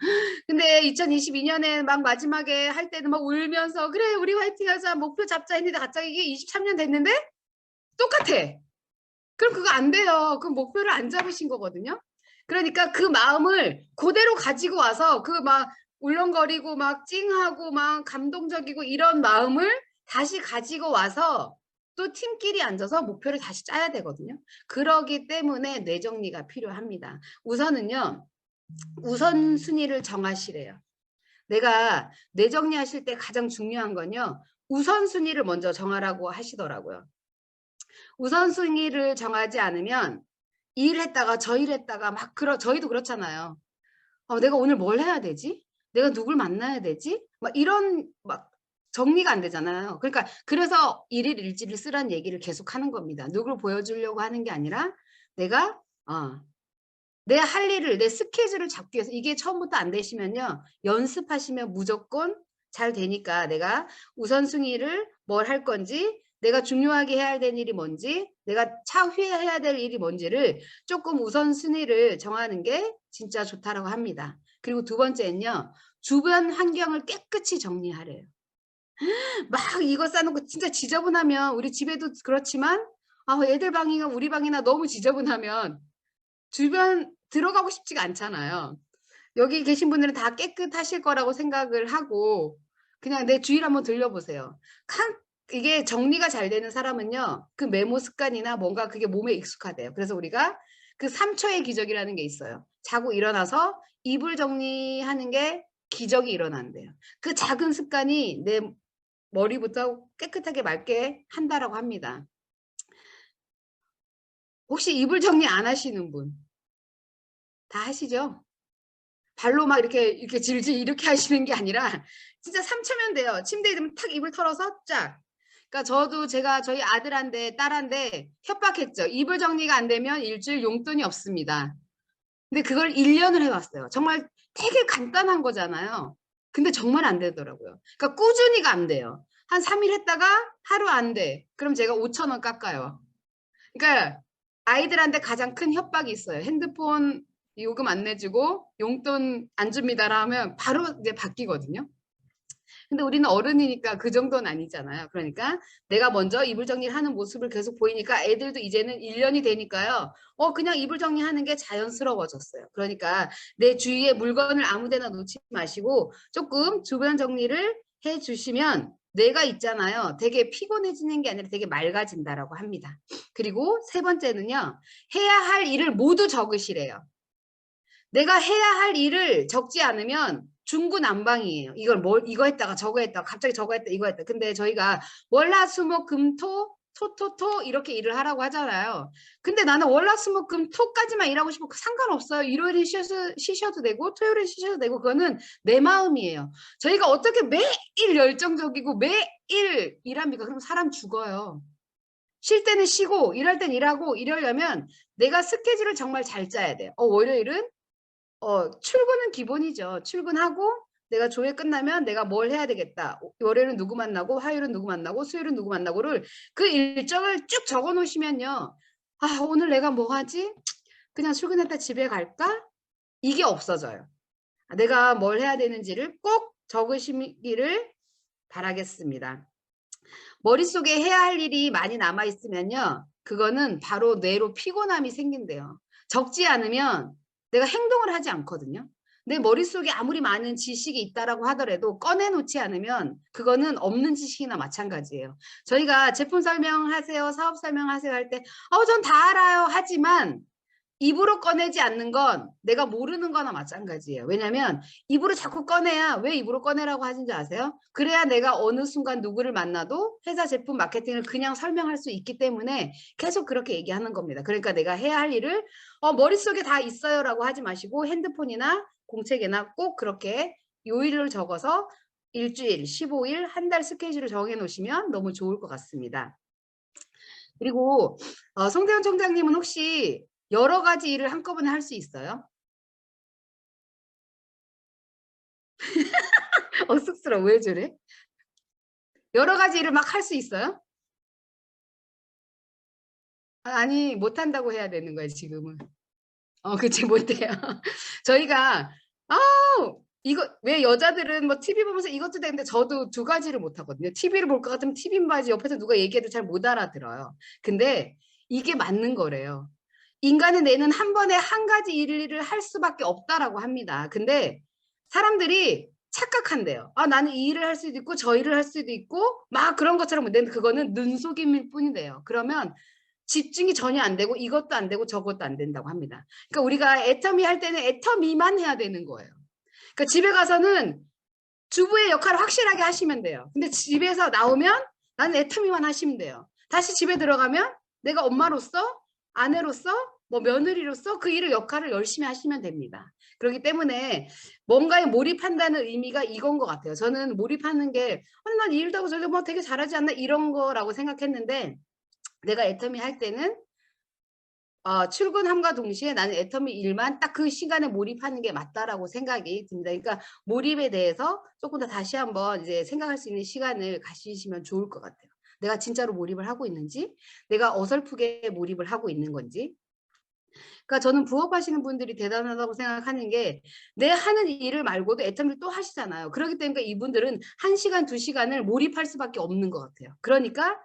근데 2022년에 막 마지막에 할 때는 막 울면서 그래 우리 화이팅 하자 목표 잡자 했는데 갑자기 이게 23년 됐는데 똑같아. 그럼 그거 안 돼요. 그럼 목표를 안 잡으신 거거든요. 그러니까 그 마음을 그대로 가지고 와서 그 막 울렁거리고 막 찡하고 막 감동적이고 이런 마음을 다시 가지고 와서 또 팀끼리 앉아서 목표를 다시 짜야 되거든요. 그러기 때문에 뇌정리가 필요합니다. 우선은요. 우선순위를 정하시래요. 내가 뇌정리하실 때 가장 중요한 건요. 우선순위를 먼저 정하라고 하시더라고요. 우선순위를 정하지 않으면 이 일 했다가 저 일 했다가 막 저희도 그렇잖아요. 내가 오늘 뭘 해야 되지? 내가 누굴 만나야 되지? 막 이런 막 정리가 안 되잖아요. 그러니까 그래서 일일 일지를 쓰라는 얘기를 계속 하는 겁니다. 누굴 보여주려고 하는 게 아니라 내가 내 할 일을 내 스케줄을 잡기 위해서 이게 처음부터 안 되시면요. 연습하시면 무조건 잘 되니까 내가 우선순위를 뭘 할 건지 내가 중요하게 해야 될 일이 뭔지 내가 차후에 해야 될 일이 뭔지를 조금 우선순위를 정하는 게 진짜 좋다라고 합니다. 그리고 두 번째는요. 주변 환경을 깨끗이 정리하래요. 막 이거 싸놓고 진짜 지저분하면 우리 집에도 그렇지만 애들 방이나 우리 방이나 너무 지저분하면 주변 들어가고 싶지가 않잖아요. 여기 계신 분들은 다 깨끗하실 거라고 생각을 하고 그냥 내 주위를 한번 들려보세요. 이게 정리가 잘 되는 사람은요. 그 메모 습관이나 뭔가 그게 몸에 익숙하대요. 그래서 우리가 그 3초의 기적이라는 게 있어요. 자고 일어나서 이불 정리하는 게 기적이 일어난대요. 그 작은 습관이 내 머리부터 깨끗하게 맑게 한다라고 합니다. 혹시 이불 정리 안 하시는 분? 다 하시죠? 발로 막 이렇게 질질 이렇게 하시는 게 아니라 진짜 3초면 돼요. 침대에 들면 탁 이불 털어서 쫙. 그러니까 저도 제가 저희 아들한테 딸한테 협박했죠. 이불 정리가 안 되면 일주일 용돈이 없습니다. 근데 그걸 1년을 해왔어요. 정말 되게 간단한 거잖아요. 근데 정말 안 되더라고요. 그러니까 꾸준히가 안 돼요. 한 3일 했다가 하루 안 돼. 그럼 제가 5,000원 깎아요. 그러니까 아이들한테 가장 큰 협박이 있어요. 핸드폰 요금 안 내주고 용돈 안 줍니다라 하면 바로 이제 바뀌거든요. 근데 우리는 어른이니까 그 정도는 아니잖아요. 그러니까 내가 먼저 이불 정리를 하는 모습을 계속 보이니까 애들도 이제는 1년이 되니까요. 그냥 이불 정리하는 게 자연스러워졌어요. 그러니까 내 주위에 물건을 아무 데나 놓지 마시고 조금 주변 정리를 해 주시면 뇌가 있잖아요. 되게 피곤해지는 게 아니라 되게 맑아진다라고 합니다. 그리고 세 번째는요. 해야 할 일을 모두 적으시래요. 내가 해야 할 일을 적지 않으면 중구난방이에요. 이거 했다가 저거 했다가 갑자기 저거 했다 이거 했다. 근데 저희가 월화수목금토 토토토 이렇게 일을 하라고 하잖아요. 근데 나는 월화수목금토까지만 일하고 싶어 상관없어요. 일요일에 쉬셔도 되고 토요일에 쉬셔도 되고 그거는 내 마음이에요. 저희가 어떻게 매일 열정적이고 매일 일합니까? 그럼 사람 죽어요. 쉴 때는 쉬고 일할 땐 일하고 이러려면 내가 스케줄을 정말 잘 짜야 돼요. 월요일은 출근은 기본이죠. 출근하고 내가 조회 끝나면 내가 뭘 해야 되겠다. 월요일은 누구 만나고 화요일은 누구 만나고 수요일은 누구 만나고를 그 일정을 쭉 적어 놓으시면요. 오늘 내가 뭐 하지? 그냥 출근했다 집에 갈까? 이게 없어져요. 내가 뭘 해야 되는지를 꼭 적으시기를 바라겠습니다. 머릿속에 해야 할 일이 많이 남아 있으면요. 그거는 바로 뇌로 피곤함이 생긴대요. 적지 않으면 내가 행동을 하지 않거든요. 내 머릿속에 아무리 많은 지식이 있다라고 하더라도 꺼내놓지 않으면 그거는 없는 지식이나 마찬가지예요. 저희가 제품 설명하세요, 사업 설명하세요 할 때 전 다 알아요 하지만 입으로 꺼내지 않는 건 내가 모르는 거나 마찬가지예요. 왜냐하면 입으로 자꾸 꺼내야 왜 입으로 꺼내라고 하는지 아세요? 그래야 내가 어느 순간 누구를 만나도 회사 제품 마케팅을 그냥 설명할 수 있기 때문에 계속 그렇게 얘기하는 겁니다. 그러니까 내가 해야 할 일을 머릿속에 다 있어요라고 하지 마시고 핸드폰이나 공책에나 꼭 그렇게 요일을 적어서 일주일, 15일, 한 달 스케줄을 정해 놓으시면 너무 좋을 것 같습니다. 그리고 송대현 총장님은 혹시 여러 가지 일을 한꺼번에 할 수 있어요? 쑥스러워. 왜 저래? 여러 가지 일을 막 할 수 있어요? 아니 못한다고 해야 되는 거예요 지금은. 그치 못해요. 저희가 이거 왜 여자들은 뭐 TV 보면서 이것도 되는데 저도 두 가지를 못 하거든요. TV를 볼 것 같으면 TV 봐야지 옆에서 누가 얘기해도 잘 못 알아들어요. 근데 이게 맞는 거래요. 인간의 뇌는 한 번에 한 가지 일을 할 수밖에 없다라고 합니다. 근데 사람들이 착각한대요. 나는 이 일을 할 수도 있고 저 일을 할 수도 있고 막 그런 것처럼 근데 그거는 눈속임일 뿐이래요. 그러면 집중이 전혀 안 되고 이것도 안 되고 저것도 안 된다고 합니다. 그러니까 우리가 애터미 할 때는 애터미만 해야 되는 거예요. 그러니까 집에 가서는 주부의 역할을 확실하게 하시면 돼요. 근데 집에서 나오면 나는 애터미만 하시면 돼요. 다시 집에 들어가면 내가 엄마로서 아내로서 뭐 며느리로서 그 일을 역할을 열심히 하시면 됩니다. 그렇기 때문에 뭔가에 몰입한다는 의미가 이건 것 같아요. 저는 몰입하는 게 난 이 일도 하고 저도 뭐 되게 잘하지 않나 이런 거라고 생각했는데 내가 애터미 할 때는 출근함과 동시에 나는 애터미 일만 딱 그 시간에 몰입하는 게 맞다라고 생각이 듭니다. 그러니까 몰입에 대해서 조금 더 다시 한번 이제 생각할 수 있는 시간을 가지시면 좋을 것 같아요. 내가 진짜로 몰입을 하고 있는지, 내가 어설프게 몰입을 하고 있는 건지. 그러니까 저는 부업하시는 분들이 대단하다고 생각하는 게 내 하는 일을 말고도 애터미를 또 하시잖아요. 그렇기 때문에 이분들은 1시간, 2시간을 몰입할 수밖에 없는 것 같아요. 그러니까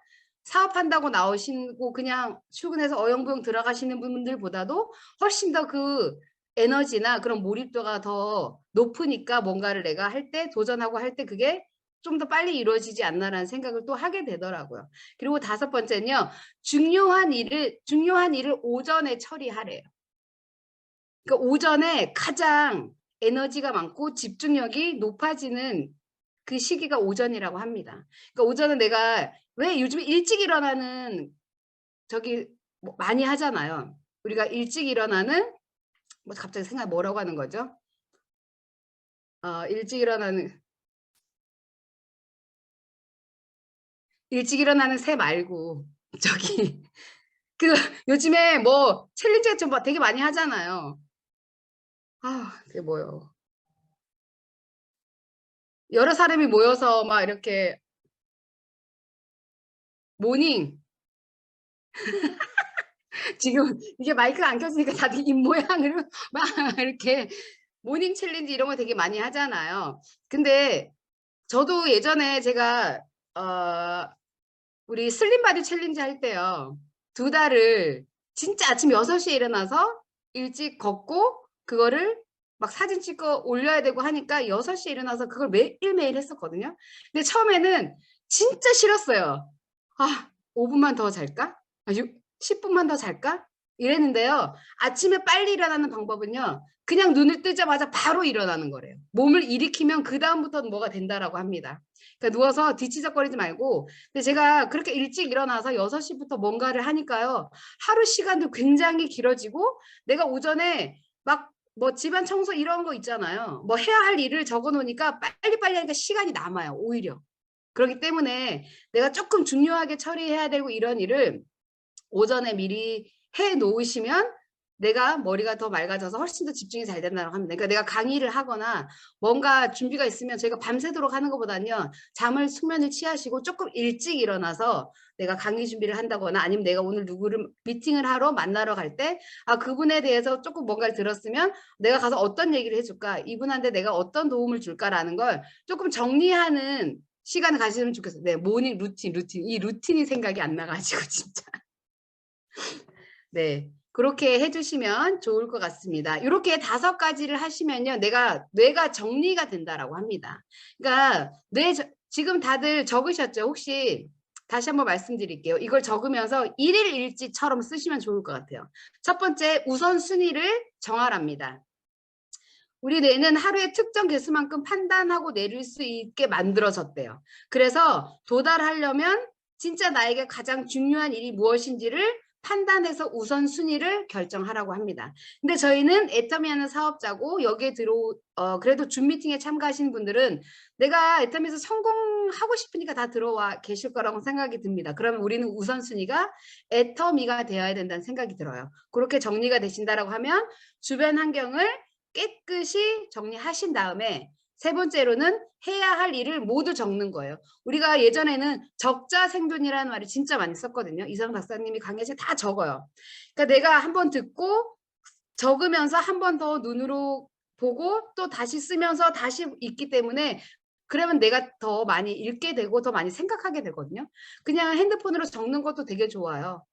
사업한다고 나오시고 그냥 출근해서 어영부영 들어가시는 분들보다도 훨씬 더 그 에너지나 그런 몰입도가 더 높으니까 뭔가를 내가 할 때 도전하고 할 때 그게 좀 더 빨리 이루어지지 않나라는 생각을 또 하게 되더라고요. 그리고 5번째는요. 중요한 일을 오전에 처리하래요. 그러니까 오전에 가장 에너지가 많고 집중력이 높아지는 그 시기가 오전이라고 합니다. 그러니까 오전은 내가 왜 요즘에 일찍 일어나는 저기 뭐 많이 하잖아요. 우리가 일찍 일어나는 뭐 갑자기 생각 뭐라고 하는 거죠? 일찍 일어나는 새 말고 저기 그 요즘에 뭐 챌린지 같은 거 되게 많이 하잖아요. 그게 뭐예요? 여러 사람이 모여서 막 이렇게 모닝 지금 이게 마이크가 안 켜지니까 다들 입 모양으로 막 이렇게 모닝 챌린지 이런 거 되게 많이 하잖아요. 근데 저도 예전에 제가 우리 슬림 바디 챌린지 할 때요. 2달을 진짜 아침 6시에 일어나서 일찍 걷고 그거를 막 사진 찍어 올려야 되고 하니까 6시에 일어나서 그걸 매일매일 했었거든요. 근데 처음에는 진짜 싫었어요. 5분만 더 잘까? 10분만 더 잘까? 이랬는데요. 아침에 빨리 일어나는 방법은요. 그냥 눈을 뜨자마자 바로 일어나는 거래요. 몸을 일으키면 그다음부터는 뭐가 된다라고 합니다. 그러니까 누워서 뒤치적거리지 말고 근데 제가 그렇게 일찍 일어나서 6시부터 뭔가를 하니까요. 하루 시간도 굉장히 길어지고 내가 오전에 막 뭐 집안 청소 이런 거 있잖아요. 뭐 해야 할 일을 적어 놓으니까 빨리빨리 하니까 시간이 남아요. 오히려. 그렇기 때문에 내가 조금 중요하게 처리해야 되고 이런 일을 오전에 미리 해 놓으시면 내가 머리가 더 맑아져서 훨씬 더 집중이 잘 된다고 합니다. 그러니까 내가 강의를 하거나 뭔가 준비가 있으면 저희가 밤새도록 하는 것보다는요. 잠을 숙면을 취하시고 조금 일찍 일어나서 내가 강의 준비를 한다거나 아니면 내가 오늘 누구를 미팅을 하러 만나러 갈 때 그분에 대해서 조금 뭔가를 들었으면 내가 가서 어떤 얘기를 해줄까 이분한테 내가 어떤 도움을 줄까라는 걸 조금 정리하는 시간을 가지면 좋겠어요. 네, 모닝 루틴. 이 루틴이 생각이 안 나가지고 진짜. 네. 그렇게 해주시면 좋을 것 같습니다. 이렇게 5가지를 하시면요. 뇌가 정리가 된다라고 합니다. 그러니까 지금 다들 적으셨죠? 혹시 다시 한번 말씀드릴게요. 이걸 적으면서 일일 일지처럼 쓰시면 좋을 것 같아요. 첫 번째, 우선순위를 정하랍니다. 우리 뇌는 하루에 특정 개수만큼 판단하고 내릴 수 있게 만들어졌대요. 그래서 도달하려면 진짜 나에게 가장 중요한 일이 무엇인지를 판단해서 우선순위를 결정하라고 합니다. 근데 저희는 애터미 하는 사업자고 여기에 그래도 줌 미팅에 참가하신 분들은 내가 애터미에서 성공하고 싶으니까 다 들어와 계실 거라고 생각이 듭니다. 그러면 우리는 우선순위가 애터미가 되어야 된다는 생각이 들어요. 그렇게 정리가 되신다라고 하면 주변 환경을 깨끗이 정리하신 다음에 세 번째로는 해야 할 일을 모두 적는 거예요. 우리가 예전에는 적자 생존이라는 말을 진짜 많이 썼거든요. 이상 박사님이 강의에서 다 적어요. 그러니까 내가 한번 듣고 적으면서 한 번 더 눈으로 보고 또 다시 쓰면서 다시 읽기 때문에 그러면 내가 더 많이 읽게 되고 더 많이 생각하게 되거든요. 그냥 핸드폰으로 적는 것도 되게 좋아요.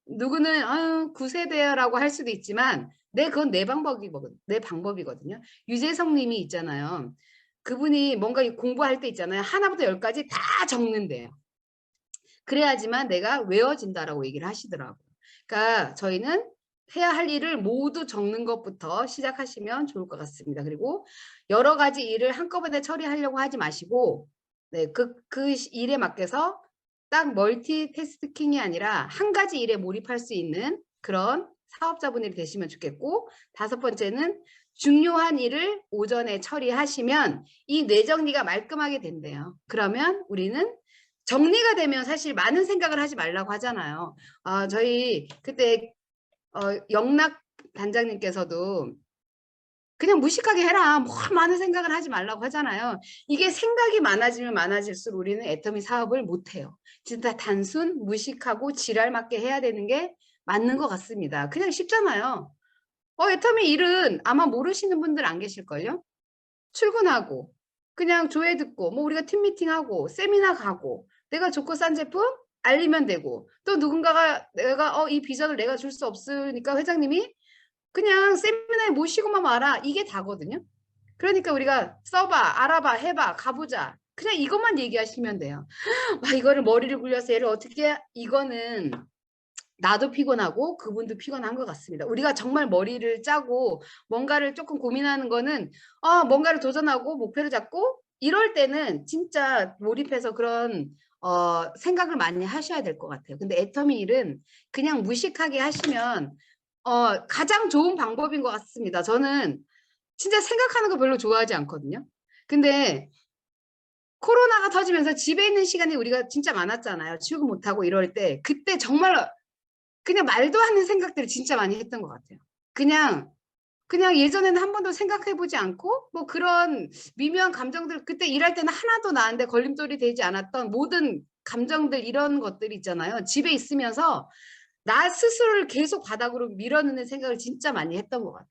누구는 아유 9세대라고 할 수도 있지만 그건 내 방법이거든요. 유재석 님이 있잖아요. 그분이 뭔가 공부할 때 있잖아요. 하나부터 열까지 다 적는데요. 그래야지만 내가 외워진다라고 얘기를 하시더라고요. 그러니까 저희는 해야 할 일을 모두 적는 것부터 시작하시면 좋을 것 같습니다. 그리고 여러 가지 일을 한꺼번에 처리하려고 하지 마시고 그 일에 맡겨서 딱 멀티태스킹이 아니라 한 가지 일에 몰입할 수 있는 그런 사업자분이 되시면 좋겠고, 다섯 번째는 중요한 일을 오전에 처리하시면 이 뇌정리가 말끔하게 된대요. 그러면 우리는 정리가 되면 사실 많은 생각을 하지 말라고 하잖아요. 저희 그때 영락 단장님께서도 그냥 무식하게 해라. 뭐 많은 생각을 하지 말라고 하잖아요. 이게 생각이 많아지면 많아질수록 우리는 애터미 사업을 못해요. 진짜 단순 무식하고 지랄 맞게 해야 되는 게 맞는 것 같습니다. 그냥 쉽잖아요. 애터미 일은 아마 모르시는 분들 안 계실걸요? 출근하고 그냥 조회 듣고 뭐 우리가 팀 미팅하고 세미나 가고 내가 좋고 싼 제품 알리면 되고 또 누군가가 내가 이 비전을 내가 줄 수 없으니까 회장님이 그냥 세미나에 모시고만 와라. 이게 다거든요. 그러니까 우리가 써봐, 알아봐, 해봐, 가보자. 그냥 이것만 얘기하시면 돼요. 이거를 머리를 굴려서 얘를 어떻게 이거는 나도 피곤하고 그분도 피곤한 것 같습니다. 우리가 정말 머리를 짜고 뭔가를 조금 고민하는 거는 뭔가를 도전하고 목표를 잡고 이럴 때는 진짜 몰입해서 그런 생각을 많이 하셔야 될 것 같아요. 근데 애터미 일은 그냥 무식하게 하시면 가장 좋은 방법인 것 같습니다. 저는 진짜 생각하는 거 별로 좋아하지 않거든요. 근데 코로나가 터지면서 집에 있는 시간이 우리가 진짜 많았잖아요. 출근 못하고 이럴 때 그때 정말 그냥 말도 안 되는 생각들을 진짜 많이 했던 것 같아요. 그냥 예전에는 한 번도 생각해보지 않고 뭐 그런 미묘한 감정들 그때 일할 때는 하나도 나한테 걸림돌이 되지 않았던 모든 감정들 이런 것들이 있잖아요. 집에 있으면서 나 스스로를 계속 바닥으로 밀어넣는 생각을 진짜 많이 했던 것 같아요.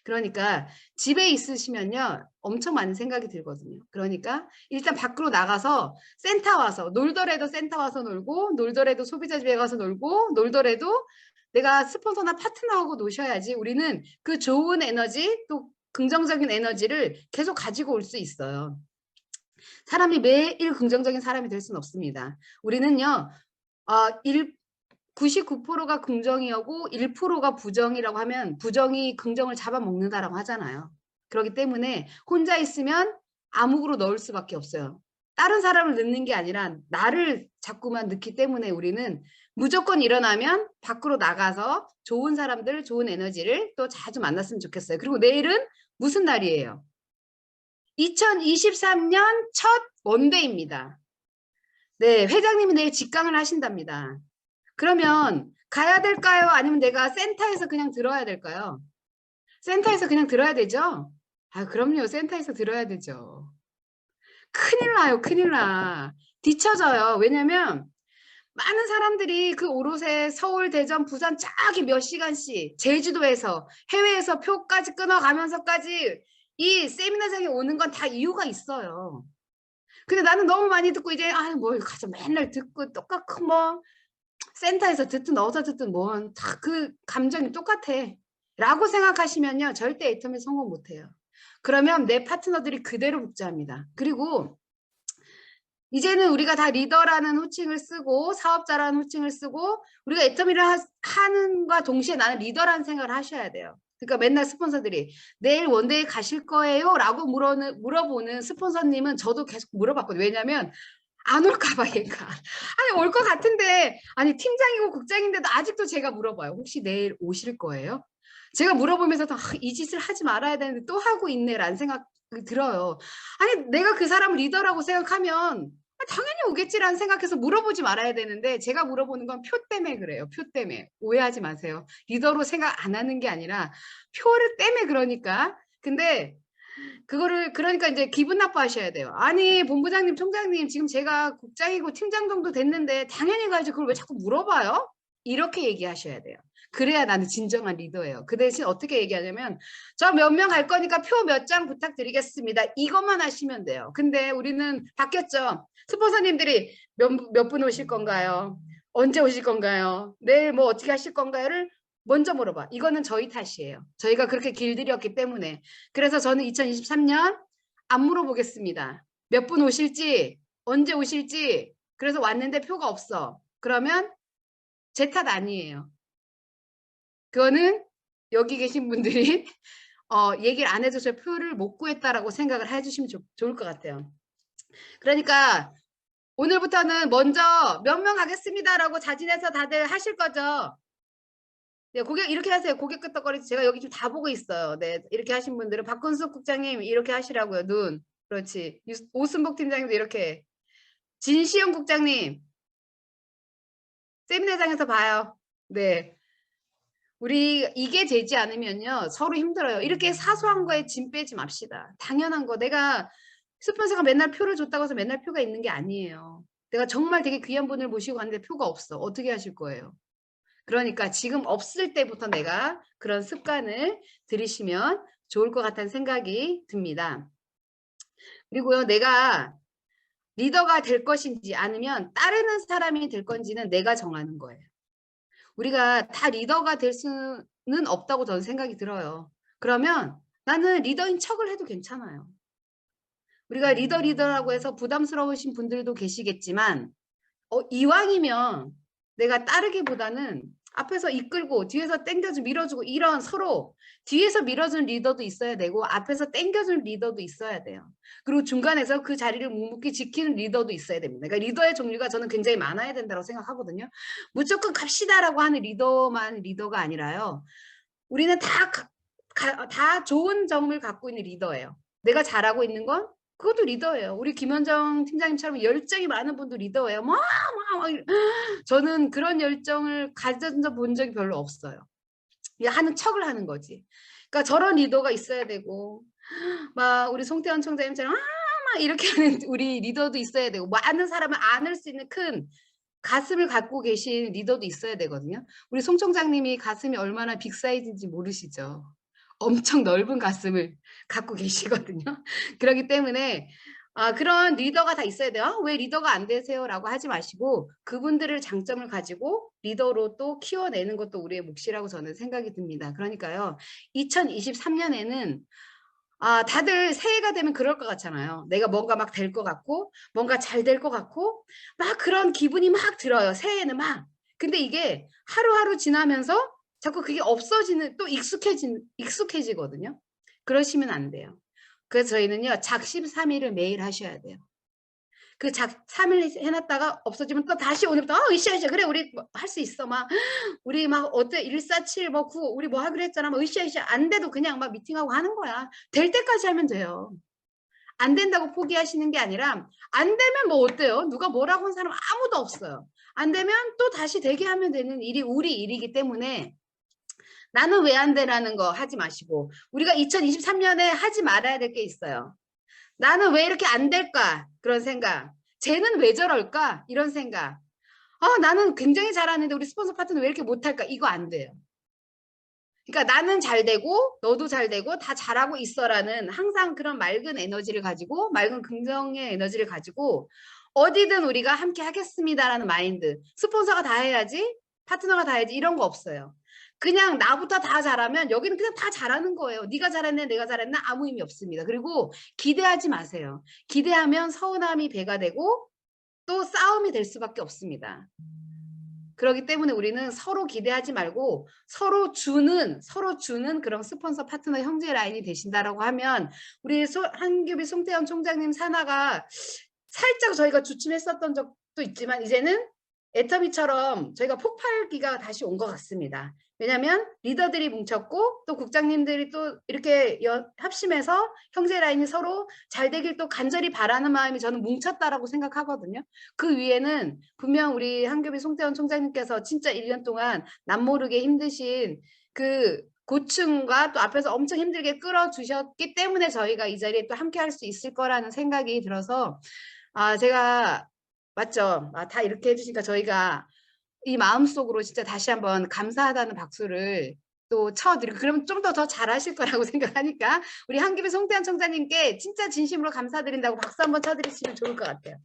그러니까 집에 있으시면요 엄청 많은 생각이 들거든요. 그러니까 일단 밖으로 나가서 센터 와서 놀더라도 센터 와서 놀고 놀더라도 소비자 집에 가서 놀고 놀더라도 내가 스폰서나 파트너하고 노셔야지 우리는 그 좋은 에너지 또 긍정적인 에너지를 계속 가지고 올 수 있어요. 사람이 매일 긍정적인 사람이 될 수는 없습니다. 우리는요 99%가 긍정이었고 1%가 부정이라고 하면 부정이 긍정을 잡아먹는다라고 하잖아요. 그렇기 때문에 혼자 있으면 암흑으로 넣을 수밖에 없어요. 다른 사람을 넣는 게 아니라 나를 자꾸만 넣기 때문에 우리는 무조건 일어나면 밖으로 나가서 좋은 사람들, 좋은 에너지를 또 자주 만났으면 좋겠어요. 그리고 내일은 무슨 날이에요? 2023년 첫 원데이입니다. 네, 회장님이 내일 직강을 하신답니다. 그러면 가야 될까요? 아니면 내가 센터에서 그냥 들어야 될까요? 센터에서 그냥 들어야 되죠? 그럼요. 센터에서 들어야 되죠. 큰일 나요. 큰일 나. 뒤쳐져요. 왜냐면 많은 사람들이 그 오롯에 서울, 대전, 부산 쫙이 몇 시간씩 제주도에서 해외에서 표까지 끊어가면서까지 이 세미나장에 오는 건 다 이유가 있어요. 근데 나는 너무 많이 듣고 이제 뭘 가서 맨날 듣고 똑같고 뭐 센터에서 듣든 어디서 듣든 뭐 다 그 감정이 똑같아 라고 생각하시면요 절대 애터미 성공 못해요. 그러면 내 파트너들이 그대로 복제합니다. 그리고 이제는 우리가 다 리더라는 호칭을 쓰고 사업자라는 호칭을 쓰고 우리가 애터미를 하는과 동시에 나는 리더라는 생각을 하셔야 돼요. 그러니까 맨날 스폰서들이 내일 원데이 가실 거예요? 라고 물어보는 스폰서님은 저도 계속 물어봤거든요. 왜냐하면 안 올까 봐 얘가. 아니 올 것 같은데 아니 팀장이고 국장인데도 아직도 제가 물어봐요. 혹시 내일 오실 거예요? 제가 물어보면서도 이 짓을 하지 말아야 되는데 또 하고 있네라는 생각이 들어요. 아니 내가 그 사람을 리더라고 생각하면 당연히 오겠지라는 생각해서 물어보지 말아야 되는데 제가 물어보는 건 표 때문에 그래요. 표 때문에. 오해하지 마세요. 리더로 생각 안 하는 게 아니라 표를 때문에 그러니까. 근데 그거를 그러니까 이제 기분 나빠하셔야 돼요. 아니 본부장님, 총장님 지금 제가 국장이고 팀장 정도 됐는데 당연히 가야지 그걸 왜 자꾸 물어봐요? 이렇게 얘기하셔야 돼요. 그래야 나는 진정한 리더예요. 그 대신 어떻게 얘기하냐면 저 몇 명 갈 거니까 표 몇 장 부탁드리겠습니다. 이것만 하시면 돼요. 근데 우리는 바뀌었죠. 스폰서님들이 몇 분 오실 건가요? 언제 오실 건가요? 내일 뭐 어떻게 하실 건가요?를 먼저 물어봐. 이거는 저희 탓이에요. 저희가 그렇게 길들였기 때문에. 그래서 저는 2023년 안 물어보겠습니다. 몇 분 오실지, 언제 오실지. 그래서 왔는데 표가 없어. 그러면 제 탓 아니에요. 그거는 여기 계신 분들이 얘기를 안 해줘서 표를 못 구했다라고 생각을 해주시면 좋을 것 같아요. 그러니까 오늘부터는 먼저 몇 명 가겠습니다라고 자진해서 다들 하실 거죠? 네, 고객 이렇게 하세요. 고객 끄덕거리지. 제가 여기 좀 다 보고 있어요. 네, 이렇게 하신 분들은 박근숙 국장님 이렇게 하시라고요. 눈. 그렇지. 오순복 팀장님도 이렇게. 진시영 국장님 세미나장에서 봐요. 네. 우리 이게 되지 않으면요. 서로 힘들어요. 이렇게 사소한 거에 짐 빼지 맙시다. 당연한 거. 내가 스폰서가 맨날 표를 줬다고 해서 맨날 표가 있는 게 아니에요. 내가 정말 되게 귀한 분을 모시고 왔는데 표가 없어. 어떻게 하실 거예요? 그러니까 지금 없을 때부터 내가 그런 습관을 들이시면 좋을 것 같다는 생각이 듭니다. 그리고요, 내가 리더가 될 것인지 아니면 따르는 사람이 될 건지는 내가 정하는 거예요. 우리가 다 리더가 될 수는 없다고 저는 생각이 들어요. 그러면 나는 리더인 척을 해도 괜찮아요. 우리가 리더라고 해서 부담스러우신 분들도 계시겠지만 이왕이면 내가 따르기보다는 앞에서 이끌고 뒤에서 땡겨주고 밀어주고 이런 서로 뒤에서 밀어주는 리더도 있어야 되고 앞에서 땡겨주는 리더도 있어야 돼요. 그리고 중간에서 그 자리를 묵묵히 지키는 리더도 있어야 됩니다. 그러니까 리더의 종류가 저는 굉장히 많아야 된다고 생각하거든요. 무조건 갑시다라고 하는 리더만 리더가 아니라요. 우리는 다 좋은 점을 갖고 있는 리더예요. 내가 잘하고 있는 건 그것도 리더예요. 우리 김현정 팀장님처럼 열정이 많은 분도 리더예요. 저는 그런 열정을 가져본 적이 별로 없어요. 하는 척을 하는 거지. 그러니까 저런 리더가 있어야 되고 막 우리 송태원 총장님처럼 막 이렇게 하는 우리 리더도 있어야 되고 많은 사람을 안을 수 있는 큰 가슴을 갖고 계신 리더도 있어야 되거든요. 우리 송 총장님이 가슴이 얼마나 빅사이즈인지 모르시죠? 엄청 넓은 가슴을 갖고 계시거든요. 그렇기 때문에 그런 리더가 다 있어야 돼요. 왜 리더가 안 되세요? 라고 하지 마시고 그분들을 장점을 가지고 리더로 또 키워내는 것도 우리의 몫이라고 저는 생각이 듭니다. 그러니까요. 2023년에는 다들 새해가 되면 그럴 것 같잖아요. 내가 뭔가 막 될 것 같고 뭔가 잘 될 것 같고 막 그런 기분이 막 들어요. 새해에는 막. 근데 이게 하루하루 지나면서 자꾸 그게 없어지는 또 익숙해지거든요. 그러시면 안 돼요. 그래서 저희는요. 작심삼일을 매일 하셔야 돼요. 그 3일 해놨다가 없어지면 또 다시 오늘부터 으쌰으쌰 그래 우리 할 수 있어 막 우리 막 어때 147 뭐 9 우리 뭐 하기로 했잖아 막 으쌰으쌰 안 돼도 그냥 막 미팅하고 하는 거야. 될 때까지 하면 돼요. 안 된다고 포기하시는 게 아니라 안 되면 뭐 어때요? 누가 뭐라고 한 사람 아무도 없어요. 안 되면 또 다시 되게 하면 되는 일이 우리 일이기 때문에 나는 왜 안 되라는 거 하지 마시고 우리가 2023년에 하지 말아야 될 게 있어요. 나는 왜 이렇게 안 될까? 그런 생각. 쟤는 왜 저럴까? 이런 생각. 나는 굉장히 잘하는데 우리 스폰서 파트는 왜 이렇게 못할까? 이거 안 돼요. 그러니까 나는 잘 되고 너도 잘 되고 다 잘하고 있어라는 항상 그런 맑은 에너지를 가지고 맑은 긍정의 에너지를 가지고 어디든 우리가 함께 하겠습니다라는 마인드. 스폰서가 다 해야지 파트너가 다 해야지 이런 거 없어요. 그냥 나부터 다 잘하면 여기는 그냥 다 잘하는 거예요. 네가 잘했네 내가 잘했나 아무 의미 없습니다. 그리고 기대하지 마세요. 기대하면 서운함이 배가 되고 또 싸움이 될 수밖에 없습니다. 그렇기 때문에 우리는 서로 기대하지 말고 서로 주는 그런 스폰서 파트너 형제 라인이 되신다라고 하면 우리 한규비 송태현 총장님 산하가 살짝 저희가 주춤했었던 적도 있지만 이제는 애터미처럼 저희가 폭발기가 다시 온 것 같습니다. 왜냐하면 리더들이 뭉쳤고 또 국장님들이 또 이렇게 합심해서 형제 라인이 서로 잘 되길 또 간절히 바라는 마음이 저는 뭉쳤다라고 생각하거든요. 그 위에는 분명 우리 한규비 송태원 총장님께서 진짜 1년 동안 남모르게 힘드신 그 고충과 또 앞에서 엄청 힘들게 끌어주셨기 때문에 저희가 이 자리에 또 함께 할 수 있을 거라는 생각이 들어서 제가 맞죠? 다 이렇게 해주시니까 저희가 이 마음속으로 진짜 다시 한번 감사하다는 박수를 또 쳐드리고 그러면 좀 더 잘하실 거라고 생각하니까 우리 한규비 송태현 총장님께 진짜 진심으로 감사드린다고 박수 한번 쳐드리시면 좋을 것 같아요.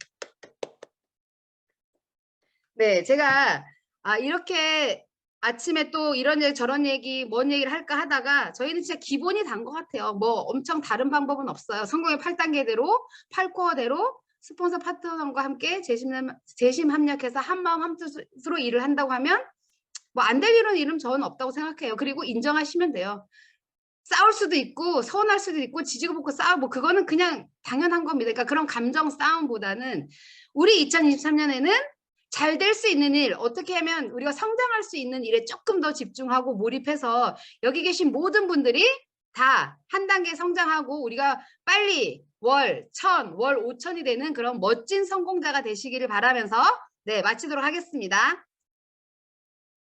네, 제가 이렇게 아침에 또 이런 얘기 저런 얘기 뭔 얘기를 할까 하다가 저희는 진짜 기본이 단 것 같아요. 뭐 엄청 다른 방법은 없어요. 성공의 8단계대로 8코어대로 스폰서 파트너과 함께 재심 합력해서 한마음 한뜻으로 일을 한다고 하면 뭐 안 될 일은 저는 없다고 생각해요. 그리고 인정하시면 돼요. 싸울 수도 있고 서운할 수도 있고 지지고 볶고 싸우고 그거는 그냥 당연한 겁니다. 그러니까 그런 감정 싸움보다는 우리 2023년에는 잘 될 수 있는 일, 어떻게 하면 우리가 성장할 수 있는 일에 조금 더 집중하고 몰입해서 여기 계신 모든 분들이 다 한 단계 성장하고 우리가 빨리 월 1000, 월 5000이 되는 그런 멋진 성공자가 되시기를 바라면서 네, 마치도록 하겠습니다.